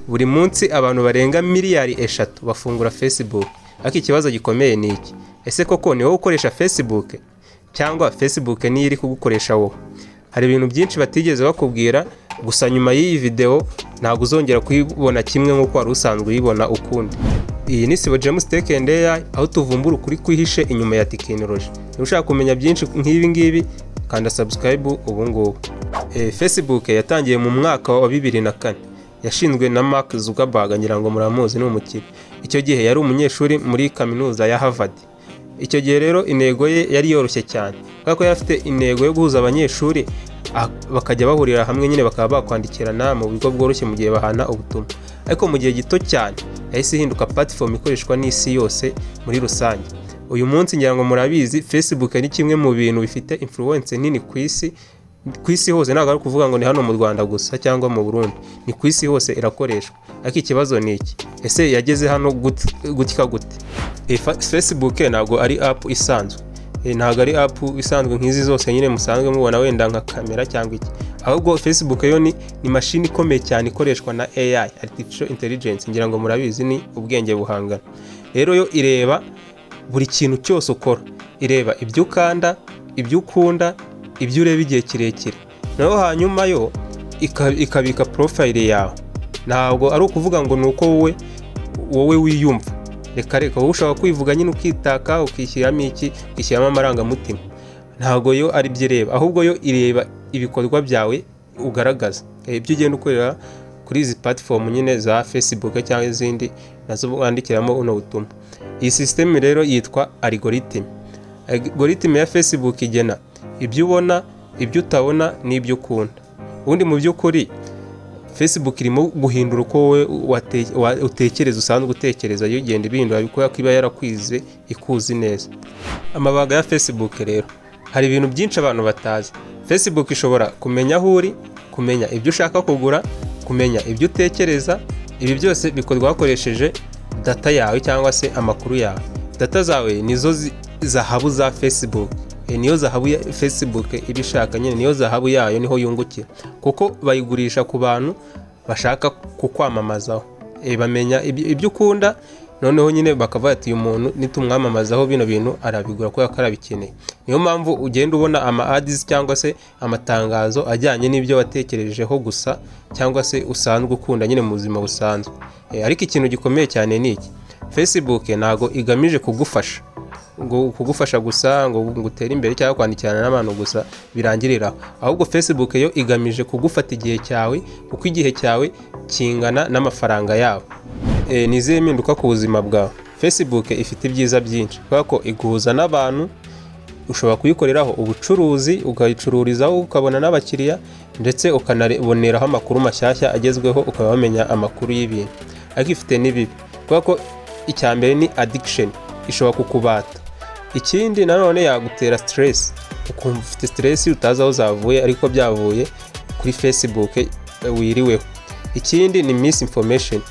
buri munsi abantu barenga miliyari 3 bafungura Facebook. Ariko ikibazo gikomeye ni iki? Ese koko ni wowe ukoresha Facebook cyangwa Facebook ni iri kugukoresha wowe? Hari ibintu byinshi batigeze bakubwira, gusa nyuma y'iyi video ntabwo uzongera kuyibona kimwe nk'uko wari usanzwe uyibona ukundi. Iyi ni Sibo James Tech and AI, aho tuvumbura ukuri kwihishe inyuma ya technology. Niba ushaka kumenya byinshi nk'ibi ngibi, kanda subscribe ubu ngubu. Facebook yatangiye mu mwaka wa 2004. Yashinzwe na Mark Zuckerberg, ngira ngo muramuzi, ni umukire. Icyo gihe yari umunyeshuri muri kaminuza ya Harvard. Icyo gihe rero intego ye yari yoroshye cyane, kuko yafite intego yo guhuza abanyeshuri bakajya bahurira hamwe nyine bakaba bakwandikirana mu bigo bworoshye mu gihe bahana ubutumwa. Ariko mu gihe gito cyane yahise ihinduka platform ikoreshwa n'isi yose muri rusange. Uyu munsi ngira ngo murabizi, Facebook ni kimwe mu bintu bifite influence nini ku isi hose. Ntabwo ari kuvuga ngo ni hano mu Rwanda gusa cyangwa mu Burundi, ni ku isi hose irakoreshwa. Ariko ikibazo ni iki? Ese yageze hano gutya gute? Facebook ntabwo ari app isanzwe. Ntabwo ari app isanzwe nk'izi zose nyine musanzwe mubona wenda nka kamera cyangwa iki. Ahubwo Facebook yo ni machine ikomeye cyane ikoreshwa na AI, artificial intelligence. Ngira ngo murabizi ni ubwenge buhangana. Rero yo ireba buri kintu cyose ukora. Ireba ibyo ukanda, ibyo ukunda, ibyo ureba igihe kirekire. Naho hanyuma yo ikabika profile yawe. Ntabwo ari ukuvuga ngo nuko wowe wiyumva. Reka wowe ushaka kwivuga nyine ukitaka, ukishyiramo iki, ukishyiramo amarangamutima. Ntabwo yo ari byo ireba, ahubwo yo ireba ibikorwa byawe ugaragaza. Ibyo ugenda ukorera kuri izi platform nyine za Facebook cyangwa izindi nazo wandikiramo uno butumwa. Iyi system rero yitwa algorithm. Algorithm ya Facebook igena ibyo ubona, ibyo utabona n'ibyo ukunda. Ubundi mu by'ukuri Facebook irimo guhindura uko wowe utekereza, usanzwe utekereza, yo igenda ibihindura biko iba yarakwize ikuzi neza. Amabanga ya Facebook rero, hari ibintu byinshi abantu batazi. Facebook ishobora kumenya aho uri, kumenya ibyo ushaka kugura, kumenya ibyo utekereza. Ibi byose bikorwa hakoresheje data yawe cyangwa se amakuru yawe. Data zawe nizo zahabu za Facebook. Niyo zahabu ya Facebook ibishaka nyine, niyo zahabu yayo, niho yungukira, kuko bayigurisha ku bantu bashaka kukwamamazaho. Bamenya ibyo ukunda, noneho nyine bakavuga ati uyu muntu nitumwamamazaho bino bintu arabigura ko yakarabikeneye. Niyo mpamvu ugenda ubona ama ads cyangwa se amatangazo ajyanye n'ibyo watekerejeho gusa, cyangwa se usanzwe ukunda nyine mu buzima busanzwe. Ariko ikintu gikomeye cyane ni iki: Facebook ntago igamije kugufasha gusa ngo ngutere imbere cyangwa kwandikirana n'abantu gusa birangirira. Ahubwo Facebook yo igamije kugufata igihe cyawe, kuko igihe cyawe kingana n'amafaranga yawe. Nizihe mpinduka ku buzima bwawe? Facebook ifite ibyiza byinshi, kuko iguhuza n'abantu. Ushobora kuyikoreraho ubucuruzi, ukayicururizaho ukabona n'abakiriya, ndetse ukanaboneraho amakuru mashyashya agezweho, ukabamenya amakuru y'ibintu. Ariko ifite n'ibibi, kuko icyambere ni addiction, ishobora kukubata. Ikindi nanone yagutera stress, ukumva ufite stress utazi aho zavuye, ariko byavuye kuri Facebook wiriweho. Ikindi ni misinformation,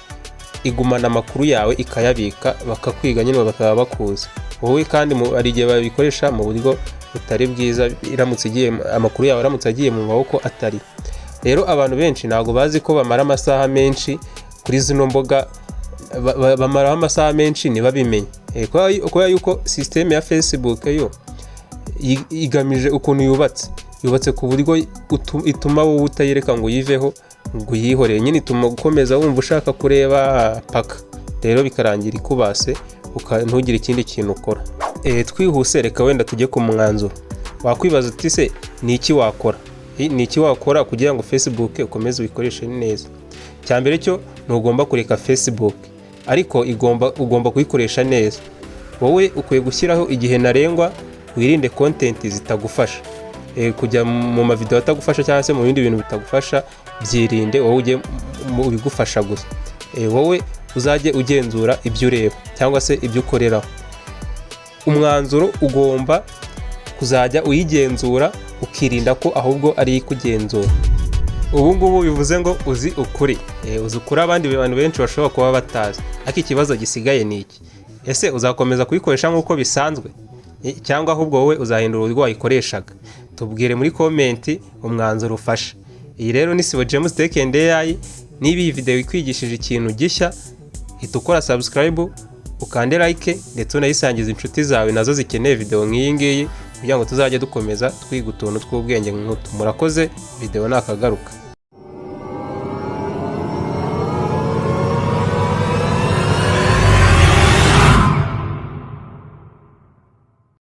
igumana amakuru yawe ikayabika, bakakwiga nyine bakaba bakuzi wowe, kandi ari igihe babikoresha mu buryo butari bwiza, amakuru yawe aramutse agiye mu maboko atari. Rero abantu benshi ntabwo bazi ko bamara amasaha menshi kuri zino mboga, bamaraho amasaha menshi ntibabimenye. Kubera yuko system ya Facebook yo igamije ukuntu yubatse ku buryo ituma wowe utayireka ngo yiveho, ngo yihorere, nyine ituma gukomeza wumva ushaka kureba paka. Rero bikarangira ikubase, ntugire ikindi kintu ukora. Twihuse reka wenda tujye ku mwanzuro. Wakwibaza uti se ni iki wakora? Ni iki wakora kugira ngo Facebook ukomeze uyikoreshe neza? Cyambere cyo ntugomba kureka Facebook, ariko ugomba kuyikoresha neza. Wowe ukwiye gushyiraho igihe ntarengwa, wirinde content zitagufasha. Kujya mu mavideo atagufasha cyangwa se mu bindi bintu bitagufasha, byirinde. Wowe ujye mu bigufasha gusa. Wowe uzajye ugenzura ibyo ureba cyangwa se ibyo ukoreraho. Umwanzuro ugomba kuzajya uyigenzura, ukirinda ko ahubwo ari ikugenzura. Ubu ngubu bivuze ngo uzi ukuri. Uzi ukuri abandi bantu benshi bashobora kuba batazi. Ariko ikibazo gisigaye ni iki: ese uzakomeza kuyikoresha nk'uko bisanzwe, cyangwa ahubwo wowe uzahindura uburyo wayikoreshaga? Tubwire muri comment umwanzuro ufashe. Iyi rero ni Sibo James Tech and AI. niba iyi video ikwigishije ikintu gishya, hita ukora subscribe, ukande like ndetse unayisangiza inshuti zawe nazo zikeneye video nk'iyi ngiyi kugira ngo tuzajye dukomeza twiga utuntu tw'ubwenge nk'utu. Murakoze, video nakagaruka.